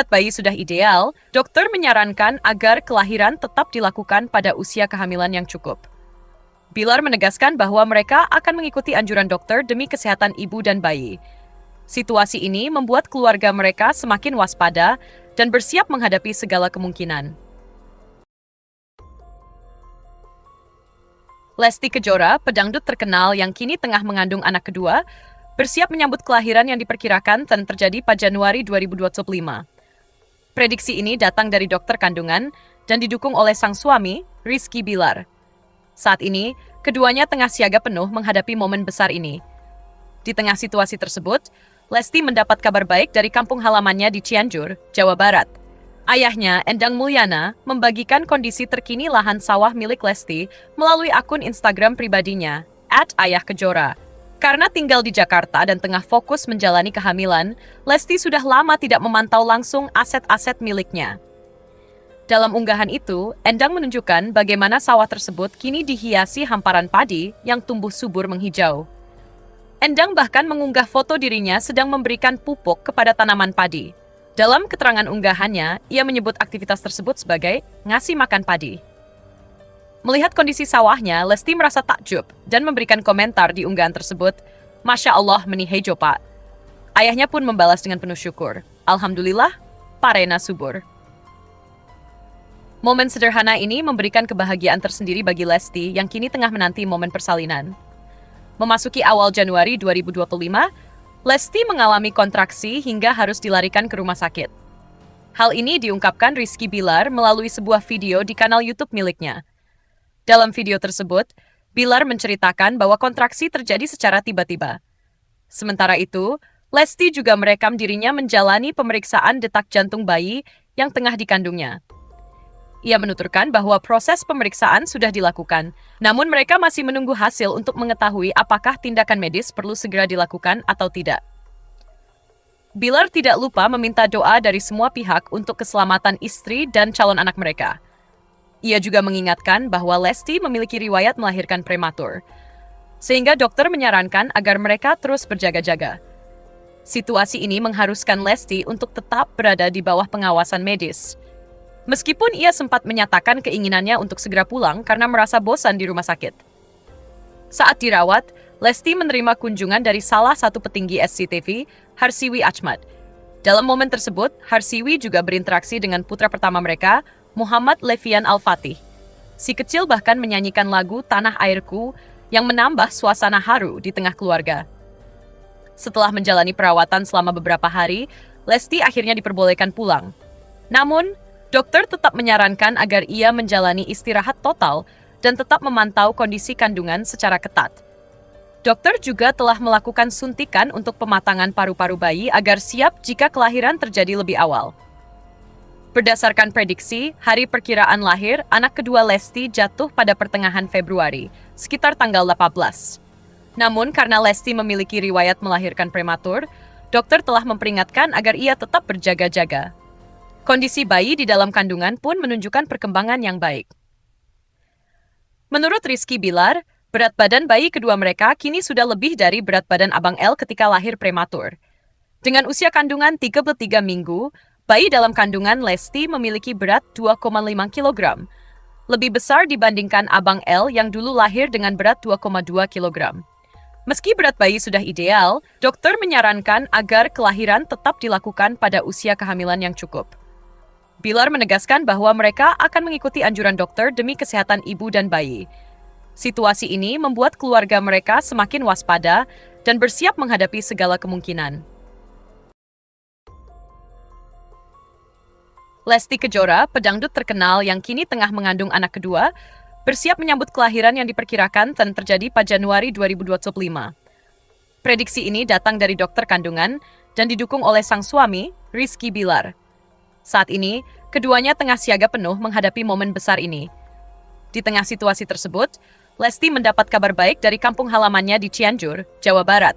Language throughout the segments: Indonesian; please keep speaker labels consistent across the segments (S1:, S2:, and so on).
S1: berat bayi sudah ideal, dokter menyarankan agar kelahiran tetap dilakukan pada usia kehamilan yang cukup. Bilar menegaskan bahwa mereka akan mengikuti anjuran dokter demi kesehatan ibu dan bayi. Situasi ini membuat keluarga mereka semakin waspada dan bersiap menghadapi segala kemungkinan. Lesti Kejora, pedangdut terkenal yang kini tengah mengandung anak kedua, bersiap menyambut kelahiran yang diperkirakan akan terjadi pada Januari 2025. Prediksi ini datang dari dokter kandungan dan didukung oleh sang suami, Rizky Bilar. Saat ini, keduanya tengah siaga penuh menghadapi momen besar ini. Di tengah situasi tersebut, Lesti mendapat kabar baik dari kampung halamannya di Cianjur, Jawa Barat. Ayahnya, Endang Mulyana, membagikan kondisi terkini lahan sawah milik Lesti melalui akun Instagram pribadinya, @ayahkejora. Karena tinggal di Jakarta dan tengah fokus menjalani kehamilan, Lesti sudah lama tidak memantau langsung aset-aset miliknya. Dalam unggahan itu, Endang menunjukkan bagaimana sawah tersebut kini dihiasi hamparan padi yang tumbuh subur menghijau. Endang bahkan mengunggah foto dirinya sedang memberikan pupuk kepada tanaman padi. Dalam keterangan unggahannya, ia menyebut aktivitas tersebut sebagai ngasih makan padi. Melihat kondisi sawahnya, Lesti merasa takjub dan memberikan komentar di unggahan tersebut, "Masya Allah menihejo pak." Ayahnya pun membalas dengan penuh syukur, "Alhamdulillah, parena subur." Momen sederhana ini memberikan kebahagiaan tersendiri bagi Lesti yang kini tengah menanti momen persalinan. Memasuki awal Januari 2025, Lesti mengalami kontraksi hingga harus dilarikan ke rumah sakit. Hal ini diungkapkan Rizky Bilar melalui sebuah video di kanal YouTube miliknya. Dalam video tersebut, Bilar menceritakan bahwa kontraksi terjadi secara tiba-tiba. Sementara itu, Lesti juga merekam dirinya menjalani pemeriksaan detak jantung bayi yang tengah dikandungnya. Ia menuturkan bahwa proses pemeriksaan sudah dilakukan, namun mereka masih menunggu hasil untuk mengetahui apakah tindakan medis perlu segera dilakukan atau tidak. Bilar tidak lupa meminta doa dari semua pihak untuk keselamatan istri dan calon anak mereka. Ia juga mengingatkan bahwa Lesti memiliki riwayat melahirkan prematur, sehingga dokter menyarankan agar mereka terus berjaga-jaga. Situasi ini mengharuskan Lesti untuk tetap berada di bawah pengawasan medis. Meskipun ia sempat menyatakan keinginannya untuk segera pulang karena merasa bosan di rumah sakit. Saat dirawat, Lesti menerima kunjungan dari salah satu petinggi SCTV, Harsiwi Achmad. Dalam momen tersebut, Harsiwi juga berinteraksi dengan putra pertama mereka, Muhammad Levian Al-Fatih. Si kecil bahkan menyanyikan lagu Tanah Airku yang menambah suasana haru di tengah keluarga. Setelah menjalani perawatan selama beberapa hari, Lesti akhirnya diperbolehkan pulang. Namun, dokter tetap menyarankan agar ia menjalani istirahat total dan tetap memantau kondisi kandungan secara ketat. Dokter juga telah melakukan suntikan untuk pematangan paru-paru bayi agar siap jika kelahiran terjadi lebih awal. Berdasarkan prediksi, hari perkiraan lahir anak kedua Lesti jatuh pada pertengahan Februari, sekitar tanggal 18. Namun karena Lesti memiliki riwayat melahirkan prematur, dokter telah memperingatkan agar ia tetap berjaga-jaga. Kondisi bayi di dalam kandungan pun menunjukkan perkembangan yang baik. Menurut Rizky Bilar, berat badan bayi kedua mereka kini sudah lebih dari berat badan Abang L ketika lahir prematur. Dengan usia kandungan 33 minggu, bayi dalam kandungan Lesti memiliki berat 2,5 kg. Lebih besar dibandingkan Abang L yang dulu lahir dengan berat 2,2 kg. Meski berat bayi sudah ideal, dokter menyarankan agar kelahiran tetap dilakukan pada usia kehamilan yang cukup. Bilar menegaskan bahwa mereka akan mengikuti anjuran dokter demi kesehatan ibu dan bayi. Situasi ini membuat keluarga mereka semakin waspada dan bersiap menghadapi segala kemungkinan. Lesti Kejora, pedangdut terkenal yang kini tengah mengandung anak kedua, bersiap menyambut kelahiran yang diperkirakan akan terjadi pada Januari 2025. Prediksi ini datang dari dokter kandungan dan didukung oleh sang suami, Rizky Bilar. Saat ini, keduanya tengah siaga penuh menghadapi momen besar ini. Di tengah situasi tersebut, Lesti mendapat kabar baik dari kampung halamannya di Cianjur, Jawa Barat.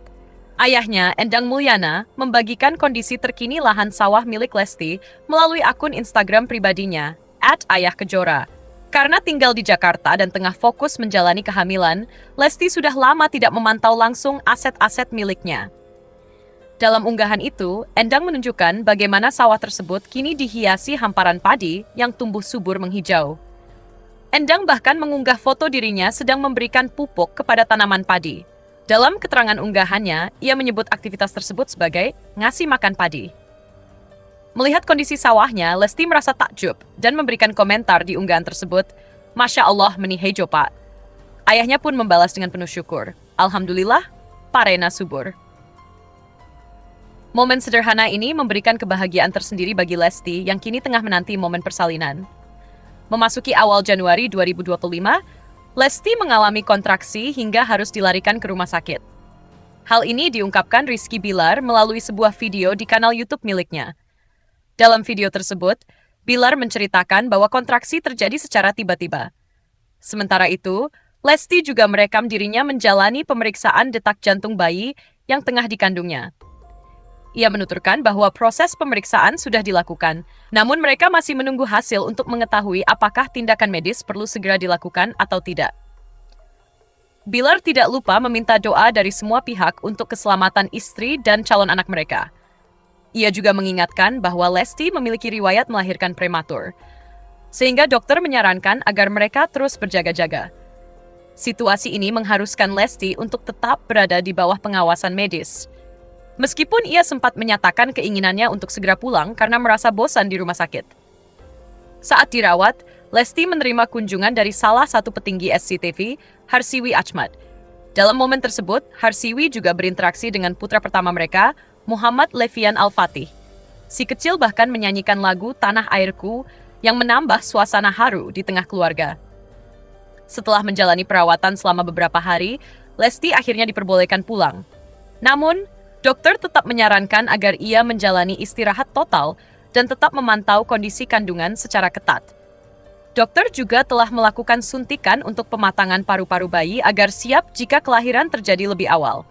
S1: Ayahnya, Endang Mulyana, membagikan kondisi terkini lahan sawah milik Lesti melalui akun Instagram pribadinya, @ayahkejora. Karena tinggal di Jakarta dan tengah fokus menjalani kehamilan, Lesti sudah lama tidak memantau langsung aset-aset miliknya. Dalam unggahan itu, Endang menunjukkan bagaimana sawah tersebut kini dihiasi hamparan padi yang tumbuh subur menghijau. Endang bahkan mengunggah foto dirinya sedang memberikan pupuk kepada tanaman padi. Dalam keterangan unggahannya, ia menyebut aktivitas tersebut sebagai ngasih makan padi. Melihat kondisi sawahnya, Lesti merasa takjub dan memberikan komentar di unggahan tersebut, "Masya Allah meni hejo pak." Ayahnya pun membalas dengan penuh syukur, "Alhamdulillah, parena subur." Momen sederhana ini memberikan kebahagiaan tersendiri bagi Lesti yang kini tengah menanti momen persalinan. Memasuki awal Januari 2025, Lesti mengalami kontraksi hingga harus dilarikan ke rumah sakit. Hal ini diungkapkan Rizky Bilar melalui sebuah video di kanal YouTube miliknya. Dalam video tersebut, Bilar menceritakan bahwa kontraksi terjadi secara tiba-tiba. Sementara itu, Lesti juga merekam dirinya menjalani pemeriksaan detak jantung bayi yang tengah dikandungnya. Ia menuturkan bahwa proses pemeriksaan sudah dilakukan, namun mereka masih menunggu hasil untuk mengetahui apakah tindakan medis perlu segera dilakukan atau tidak. Bilar tidak lupa meminta doa dari semua pihak untuk keselamatan istri dan calon anak mereka. Ia juga mengingatkan bahwa Lesti memiliki riwayat melahirkan prematur, sehingga dokter menyarankan agar mereka terus berjaga-jaga. Situasi ini mengharuskan Lesti untuk tetap berada di bawah pengawasan medis. Meskipun ia sempat menyatakan keinginannya untuk segera pulang karena merasa bosan di rumah sakit. Saat dirawat, Lesti menerima kunjungan dari salah satu petinggi SCTV, Harsiwi Achmad. Dalam momen tersebut, Harsiwi juga berinteraksi dengan putra pertama mereka, Muhammad Levian Al-Fatih. Si kecil bahkan menyanyikan lagu Tanah Airku yang menambah suasana haru di tengah keluarga. Setelah menjalani perawatan selama beberapa hari, Lesti akhirnya diperbolehkan pulang. Namun, dokter tetap menyarankan agar ia menjalani istirahat total dan tetap memantau kondisi kandungan secara ketat. Dokter juga telah melakukan suntikan untuk pematangan paru-paru bayi agar siap jika kelahiran terjadi lebih awal.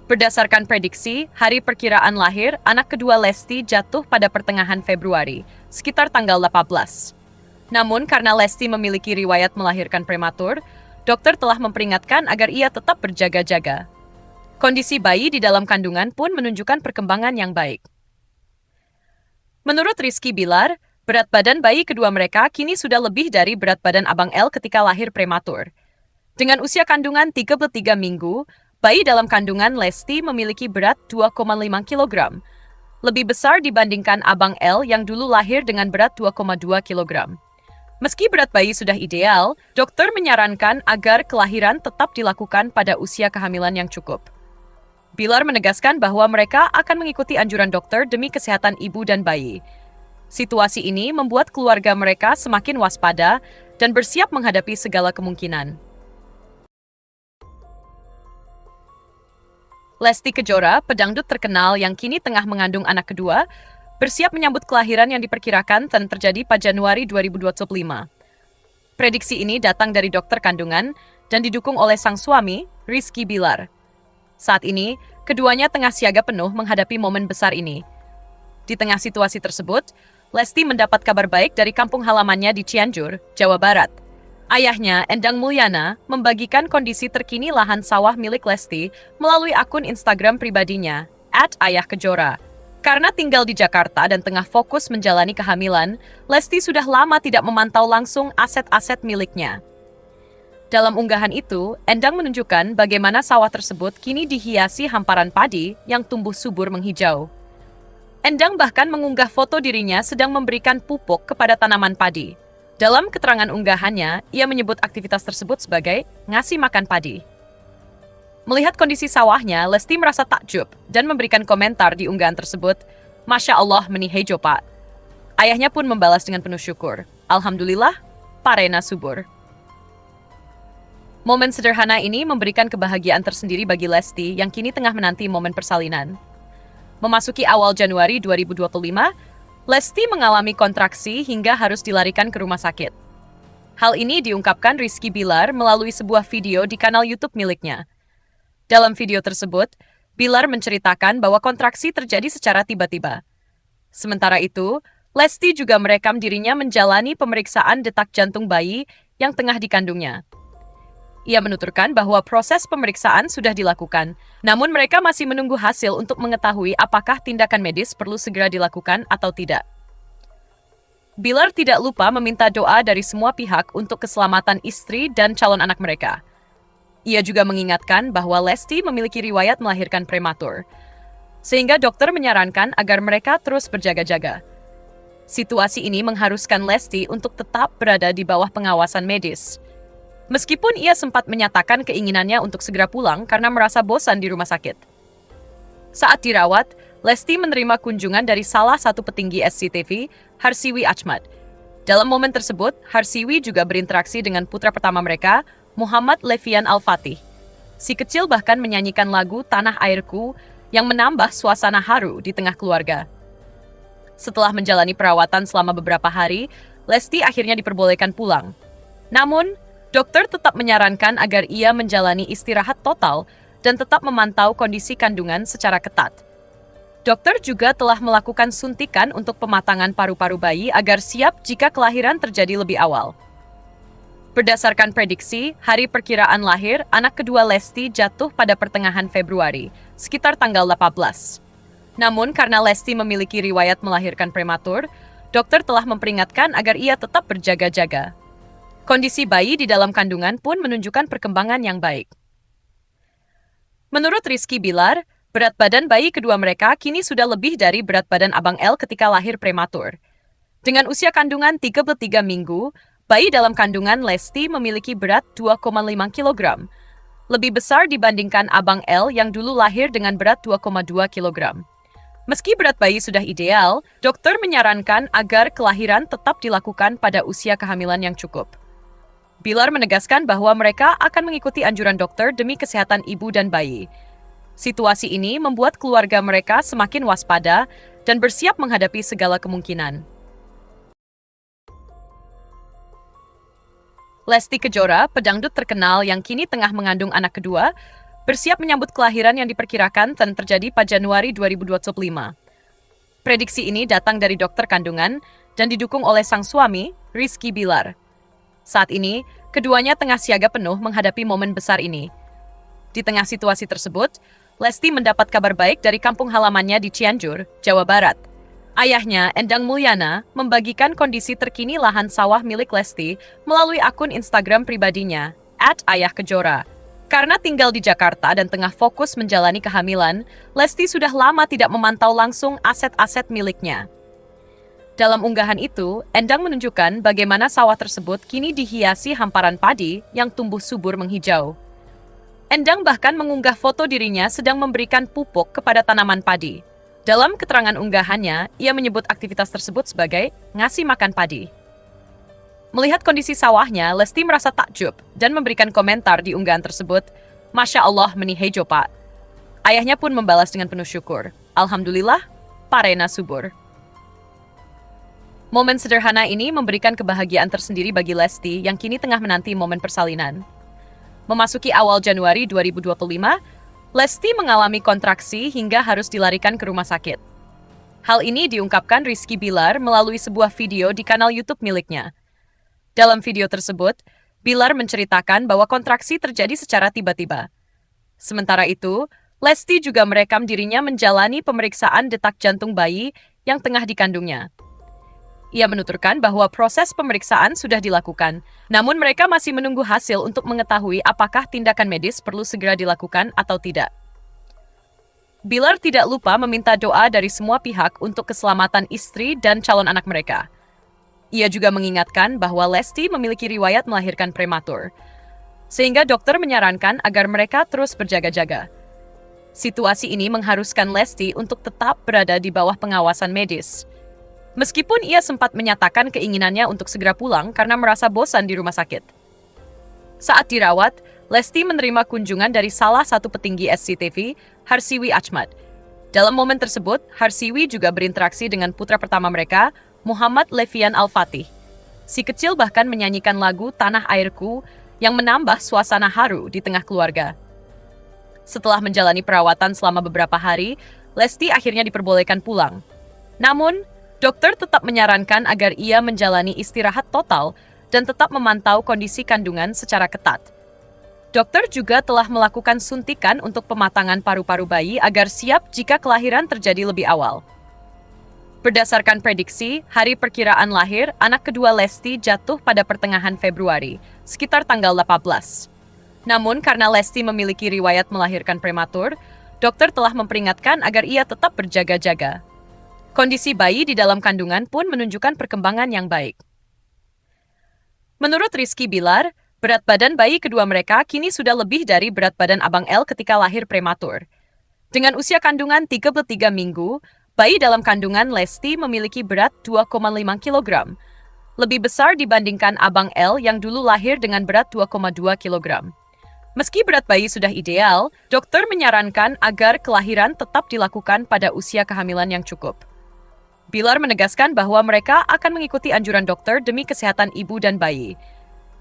S1: Berdasarkan prediksi, hari perkiraan lahir anak kedua Lesti jatuh pada pertengahan Februari, sekitar tanggal 18. Namun karena Lesti memiliki riwayat melahirkan prematur, dokter telah memperingatkan agar ia tetap berjaga-jaga. Kondisi bayi di dalam kandungan pun menunjukkan perkembangan yang baik. Menurut Rizky Bilar, berat badan bayi kedua mereka kini sudah lebih dari berat badan Abang L ketika lahir prematur. Dengan usia kandungan 33 minggu, bayi dalam kandungan Lesti memiliki berat 2,5 kg. Lebih besar dibandingkan Abang L yang dulu lahir dengan berat 2,2 kg. Meski berat bayi sudah ideal, dokter menyarankan agar kelahiran tetap dilakukan pada usia kehamilan yang cukup. Bilar menegaskan bahwa mereka akan mengikuti anjuran dokter demi kesehatan ibu dan bayi. Situasi ini membuat keluarga mereka semakin waspada dan bersiap menghadapi segala kemungkinan. Lesti Kejora, pedangdut terkenal yang kini tengah mengandung anak kedua, bersiap menyambut kelahiran yang diperkirakan akan terjadi pada Januari 2025. Prediksi ini datang dari dokter kandungan dan didukung oleh sang suami, Rizky Bilar. Saat ini, keduanya tengah siaga penuh menghadapi momen besar ini. Di tengah situasi tersebut, Lesti mendapat kabar baik dari kampung halamannya di Cianjur, Jawa Barat. Ayahnya, Endang Mulyana, membagikan kondisi terkini lahan sawah milik Lesti melalui akun Instagram pribadinya, @ayahkejora. Karena tinggal di Jakarta dan tengah fokus menjalani kehamilan, Lesti sudah lama tidak memantau langsung aset-aset miliknya. Dalam unggahan itu, Endang menunjukkan bagaimana sawah tersebut kini dihiasi hamparan padi yang tumbuh subur menghijau. Endang bahkan mengunggah foto dirinya sedang memberikan pupuk kepada tanaman padi. Dalam keterangan unggahannya, ia menyebut aktivitas tersebut sebagai ngasih makan padi. Melihat kondisi sawahnya, Lesti merasa takjub dan memberikan komentar di unggahan tersebut, "Masya Allah meni hejo pak." Ayahnya pun membalas dengan penuh syukur, "Alhamdulillah, parena subur." Momen sederhana ini memberikan kebahagiaan tersendiri bagi Lesti yang kini tengah menanti momen persalinan. Memasuki awal Januari 2025, Lesti mengalami kontraksi hingga harus dilarikan ke rumah sakit. Hal ini diungkapkan Rizky Bilar melalui sebuah video di kanal YouTube miliknya. Dalam video tersebut, Bilar menceritakan bahwa kontraksi terjadi secara tiba-tiba. Sementara itu, Lesti juga merekam dirinya menjalani pemeriksaan detak jantung bayi yang tengah dikandungnya. Ia menuturkan bahwa proses pemeriksaan sudah dilakukan, namun mereka masih menunggu hasil untuk mengetahui apakah tindakan medis perlu segera dilakukan atau tidak. Bilar tidak lupa meminta doa dari semua pihak untuk keselamatan istri dan calon anak mereka. Ia juga mengingatkan bahwa Lesti memiliki riwayat melahirkan prematur, sehingga dokter menyarankan agar mereka terus berjaga-jaga. Situasi ini mengharuskan Lesti untuk tetap berada di bawah pengawasan medis. Meskipun ia sempat menyatakan keinginannya untuk segera pulang karena merasa bosan di rumah sakit. Saat dirawat, Lesti menerima kunjungan dari salah satu petinggi SCTV, Harsiwi Ahmad. Dalam momen tersebut, Harsiwi juga berinteraksi dengan putra pertama mereka, Muhammad Levian Al-Fatih. Si kecil bahkan menyanyikan lagu Tanah Airku yang menambah suasana haru di tengah keluarga. Setelah menjalani perawatan selama beberapa hari, Lesti akhirnya diperbolehkan pulang. Namun, dokter tetap menyarankan agar ia menjalani istirahat total dan tetap memantau kondisi kandungan secara ketat. Dokter juga telah melakukan suntikan untuk pematangan paru-paru bayi agar siap jika kelahiran terjadi lebih awal. Berdasarkan prediksi, hari perkiraan lahir anak kedua Lesti jatuh pada pertengahan Februari, sekitar tanggal 18. Namun karena Lesti memiliki riwayat melahirkan prematur, dokter telah memperingatkan agar ia tetap berjaga-jaga. Kondisi bayi di dalam kandungan pun menunjukkan perkembangan yang baik. Menurut Rizky Bilar, berat badan bayi kedua mereka kini sudah lebih dari berat badan Abang L ketika lahir prematur. Dengan usia kandungan 33 minggu, bayi dalam kandungan Lesti memiliki berat 2,5 kg. Lebih besar dibandingkan Abang L yang dulu lahir dengan berat 2,2 kg. Meski berat bayi sudah ideal, dokter menyarankan agar kelahiran tetap dilakukan pada usia kehamilan yang cukup. Bilar menegaskan bahwa mereka akan mengikuti anjuran dokter demi kesehatan ibu dan bayi. Situasi ini membuat keluarga mereka semakin waspada dan bersiap menghadapi segala kemungkinan. Lesti Kejora, pedangdut terkenal yang kini tengah mengandung anak kedua, bersiap menyambut kelahiran yang diperkirakan akan terjadi pada Januari 2025. Prediksi ini datang dari dokter kandungan dan didukung oleh sang suami, Rizky Bilar. Saat ini, keduanya tengah siaga penuh menghadapi momen besar ini. Di tengah situasi tersebut, Lesti mendapat kabar baik dari kampung halamannya di Cianjur, Jawa Barat. Ayahnya, Endang Mulyana, membagikan kondisi terkini lahan sawah milik Lesti melalui akun Instagram pribadinya, @ayahkejora. Karena tinggal di Jakarta dan tengah fokus menjalani kehamilan, Lesti sudah lama tidak memantau langsung aset-aset miliknya. Dalam unggahan itu, Endang menunjukkan bagaimana sawah tersebut kini dihiasi hamparan padi yang tumbuh subur menghijau. Endang bahkan mengunggah foto dirinya sedang memberikan pupuk kepada tanaman padi. Dalam keterangan unggahannya, ia menyebut aktivitas tersebut sebagai ngasih makan padi. Melihat kondisi sawahnya, Lesti merasa takjub dan memberikan komentar di unggahan tersebut, "Masya Allah meni hejo pak." Ayahnya pun membalas dengan penuh syukur, "Alhamdulillah, parena subur." Momen sederhana ini memberikan kebahagiaan tersendiri bagi Lesti yang kini tengah menanti momen persalinan. Memasuki awal Januari 2025, Lesti mengalami kontraksi hingga harus dilarikan ke rumah sakit. Hal ini diungkapkan Rizky Bilar melalui sebuah video di kanal YouTube miliknya. Dalam video tersebut, Bilar menceritakan bahwa kontraksi terjadi secara tiba-tiba. Sementara itu, Lesti juga merekam dirinya menjalani pemeriksaan detak jantung bayi yang tengah dikandungnya. Ia menuturkan bahwa proses pemeriksaan sudah dilakukan, namun mereka masih menunggu hasil untuk mengetahui apakah tindakan medis perlu segera dilakukan atau tidak. Bilar tidak lupa meminta doa dari semua pihak untuk keselamatan istri dan calon anak mereka. Ia juga mengingatkan bahwa Lesti memiliki riwayat melahirkan prematur, sehingga dokter menyarankan agar mereka terus berjaga-jaga. Situasi ini mengharuskan Lesti untuk tetap berada di bawah pengawasan medis. Meskipun ia sempat menyatakan keinginannya untuk segera pulang karena merasa bosan di rumah sakit. Saat dirawat, Lesti menerima kunjungan dari salah satu petinggi SCTV, Harsiwi Ahmad. Dalam momen tersebut, Harsiwi juga berinteraksi dengan putra pertama mereka, Muhammad Levian Al-Fatih. Si kecil bahkan menyanyikan lagu Tanah Airku yang menambah suasana haru di tengah keluarga. Setelah menjalani perawatan selama beberapa hari, Lesti akhirnya diperbolehkan pulang. Namun, dokter tetap menyarankan agar ia menjalani istirahat total dan tetap memantau kondisi kandungan secara ketat. Dokter juga telah melakukan suntikan untuk pematangan paru-paru bayi agar siap jika kelahiran terjadi lebih awal. Berdasarkan prediksi, hari perkiraan lahir anak kedua Lesti jatuh pada pertengahan Februari, sekitar tanggal 18. Namun karena Lesti memiliki riwayat melahirkan prematur, dokter telah memperingatkan agar ia tetap berjaga-jaga. Kondisi bayi di dalam kandungan pun menunjukkan perkembangan yang baik. Menurut Rizky Bilar, berat badan bayi kedua mereka kini sudah lebih dari berat badan Abang L ketika lahir prematur. Dengan usia kandungan 33 minggu, bayi dalam kandungan Lesti memiliki berat 2,5 kg, lebih besar dibandingkan Abang L yang dulu lahir dengan berat 2,2 kg. Meski berat bayi sudah ideal, dokter menyarankan agar kelahiran tetap dilakukan pada usia kehamilan yang cukup. Bilar menegaskan bahwa mereka akan mengikuti anjuran dokter demi kesehatan ibu dan bayi.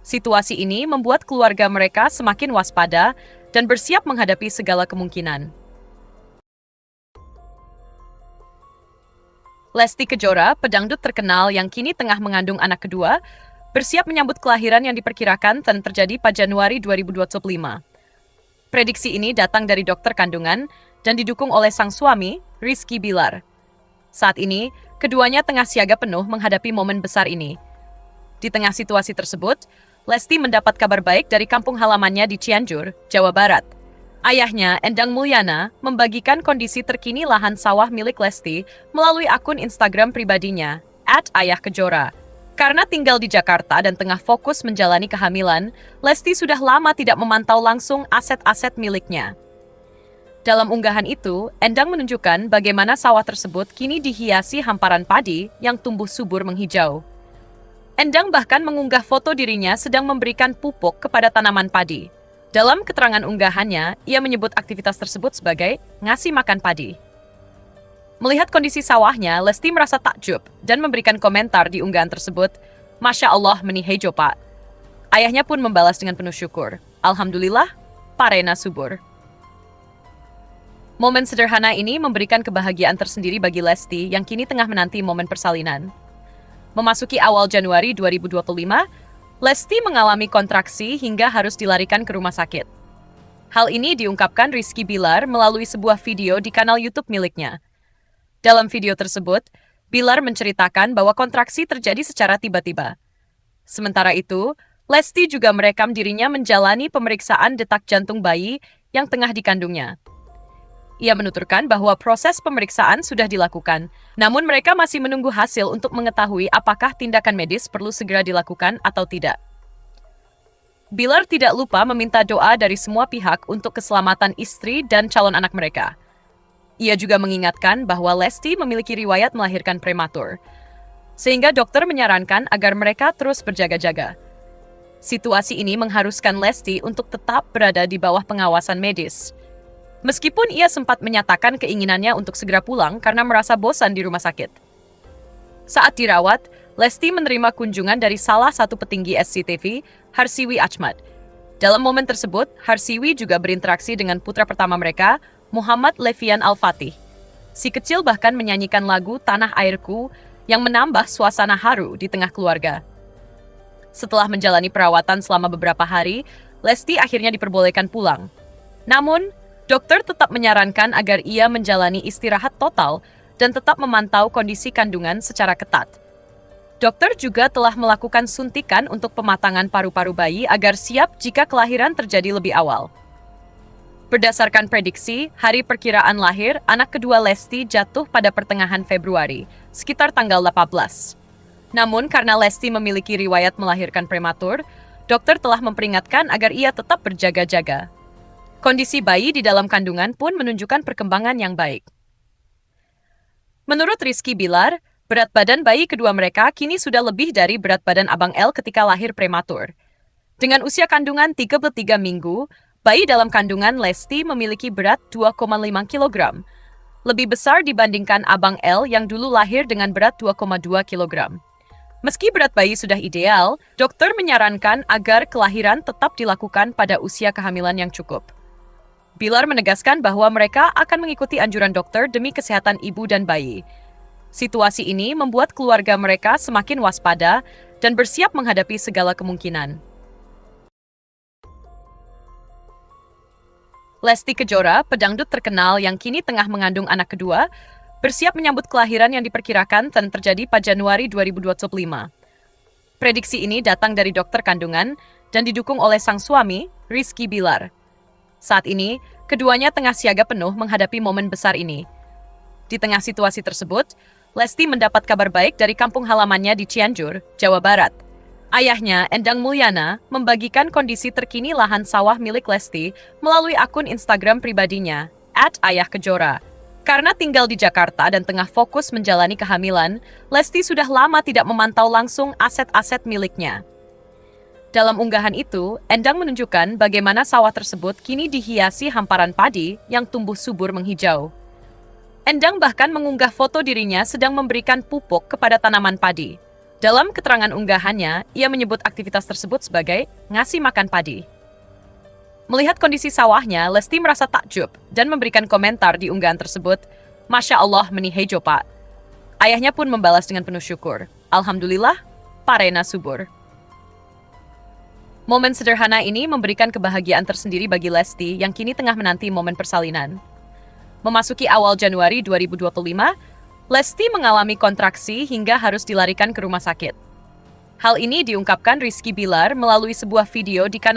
S1: Situasi ini membuat keluarga mereka semakin waspada dan bersiap menghadapi segala kemungkinan. Lesti Kejora, pedangdut terkenal yang kini tengah mengandung anak kedua, bersiap menyambut kelahiran yang diperkirakan akan terjadi pada Januari 2025. Prediksi ini datang dari dokter kandungan dan didukung oleh sang suami, Rizky Bilar. Saat ini, keduanya tengah siaga penuh menghadapi momen besar ini. Di tengah situasi tersebut, Lesti mendapat kabar baik dari kampung halamannya di Cianjur, Jawa Barat. Ayahnya, Endang Mulyana, membagikan kondisi terkini lahan sawah milik Lesti melalui akun Instagram pribadinya, @ayahkejora. Karena tinggal di Jakarta dan tengah fokus menjalani kehamilan, Lesti sudah lama tidak memantau langsung aset-aset miliknya. Dalam unggahan itu, Endang menunjukkan bagaimana sawah tersebut kini dihiasi hamparan padi yang tumbuh subur menghijau. Endang bahkan mengunggah foto dirinya sedang memberikan pupuk kepada tanaman padi. Dalam keterangan unggahannya, ia menyebut aktivitas tersebut sebagai ngasih makan padi. Melihat kondisi sawahnya, Lesti merasa takjub dan memberikan komentar di unggahan tersebut, "Masya Allah meni hejo pak." Ayahnya pun membalas dengan penuh syukur, "Alhamdulillah, parena subur." Momen sederhana ini memberikan kebahagiaan tersendiri bagi Lesti yang kini tengah menanti momen persalinan. Memasuki awal Januari 2025, Lesti mengalami kontraksi hingga harus dilarikan ke rumah sakit. Hal ini diungkapkan Rizky Bilar melalui sebuah video di kanal YouTube miliknya. Dalam video tersebut, Bilar menceritakan bahwa kontraksi terjadi secara tiba-tiba. Sementara itu, Lesti juga merekam dirinya menjalani pemeriksaan detak jantung bayi yang tengah dikandungnya. Ia menuturkan bahwa proses pemeriksaan sudah dilakukan, namun mereka masih menunggu hasil untuk mengetahui apakah tindakan medis perlu segera dilakukan atau tidak. Bilar tidak lupa meminta doa dari semua pihak untuk keselamatan istri dan calon anak mereka. Ia juga mengingatkan bahwa Lesti memiliki riwayat melahirkan prematur, sehingga dokter menyarankan agar mereka terus berjaga-jaga. Situasi ini mengharuskan Lesti untuk tetap berada di bawah pengawasan medis. Meskipun ia sempat menyatakan keinginannya untuk segera pulang karena merasa bosan di rumah sakit. Saat dirawat, Lesti menerima kunjungan dari salah satu petinggi SCTV, Harsiwi Achmad. Dalam momen tersebut, Harsiwi juga berinteraksi dengan putra pertama mereka, Muhammad Levian Al-Fatih. Si kecil bahkan menyanyikan lagu Tanah Airku yang menambah suasana haru di tengah keluarga. Setelah menjalani perawatan selama beberapa hari, Lesti akhirnya diperbolehkan pulang. Namun, dokter tetap menyarankan agar ia menjalani istirahat total dan tetap memantau kondisi kandungan secara ketat. Dokter juga telah melakukan suntikan untuk pematangan paru-paru bayi agar siap jika kelahiran terjadi lebih awal. Berdasarkan prediksi, hari perkiraan lahir anak kedua Lesti jatuh pada pertengahan Februari, sekitar tanggal 18. Namun karena Lesti memiliki riwayat melahirkan prematur, dokter telah memperingatkan agar ia tetap berjaga-jaga. Kondisi bayi di dalam kandungan pun menunjukkan perkembangan yang baik. Menurut Rizky Bilar, berat badan bayi kedua mereka kini sudah lebih dari berat badan Abang L ketika lahir prematur. Dengan usia kandungan 33 minggu, bayi dalam kandungan Lesti memiliki berat 2,5 kg, lebih besar dibandingkan Abang L yang dulu lahir dengan berat 2,2 kg. Meski berat bayi sudah ideal, dokter menyarankan agar kelahiran tetap dilakukan pada usia kehamilan yang cukup. Bilar menegaskan bahwa mereka akan mengikuti anjuran dokter demi kesehatan ibu dan bayi. Situasi ini membuat keluarga mereka semakin waspada dan bersiap menghadapi segala kemungkinan. Lesti Kejora, pedangdut terkenal yang kini tengah mengandung anak kedua, bersiap menyambut kelahiran yang diperkirakan akan terjadi pada Januari 2025. Prediksi ini datang dari dokter kandungan dan didukung oleh sang suami, Rizky Bilar. Saat ini, keduanya tengah siaga penuh menghadapi momen besar ini. Di tengah situasi tersebut, Lesti mendapat kabar baik dari kampung halamannya di Cianjur, Jawa Barat. Ayahnya, Endang Mulyana, membagikan kondisi terkini lahan sawah milik Lesti melalui akun Instagram pribadinya, @ayahkejora. Karena tinggal di Jakarta dan tengah fokus menjalani kehamilan, Lesti sudah lama tidak memantau langsung aset-aset miliknya. Dalam unggahan itu, Endang menunjukkan bagaimana sawah tersebut kini dihiasi hamparan padi yang tumbuh subur menghijau. Endang bahkan mengunggah foto dirinya sedang memberikan pupuk kepada tanaman padi. Dalam keterangan unggahannya, ia menyebut aktivitas tersebut sebagai ngasih makan padi. Melihat kondisi sawahnya, Lesti merasa takjub dan memberikan komentar di unggahan tersebut, "Masya Allah menihejo pak." Ayahnya pun membalas dengan penuh syukur, "Alhamdulillah, parena subur." Momen sederhana ini memberikan kebahagiaan tersendiri bagi Lesti yang kini tengah menanti momen persalinan. Memasuki awal Januari 2025, Lesti mengalami kontraksi hingga harus dilarikan ke rumah sakit. Hal ini diungkapkan Rizky Bilar melalui sebuah video di kanal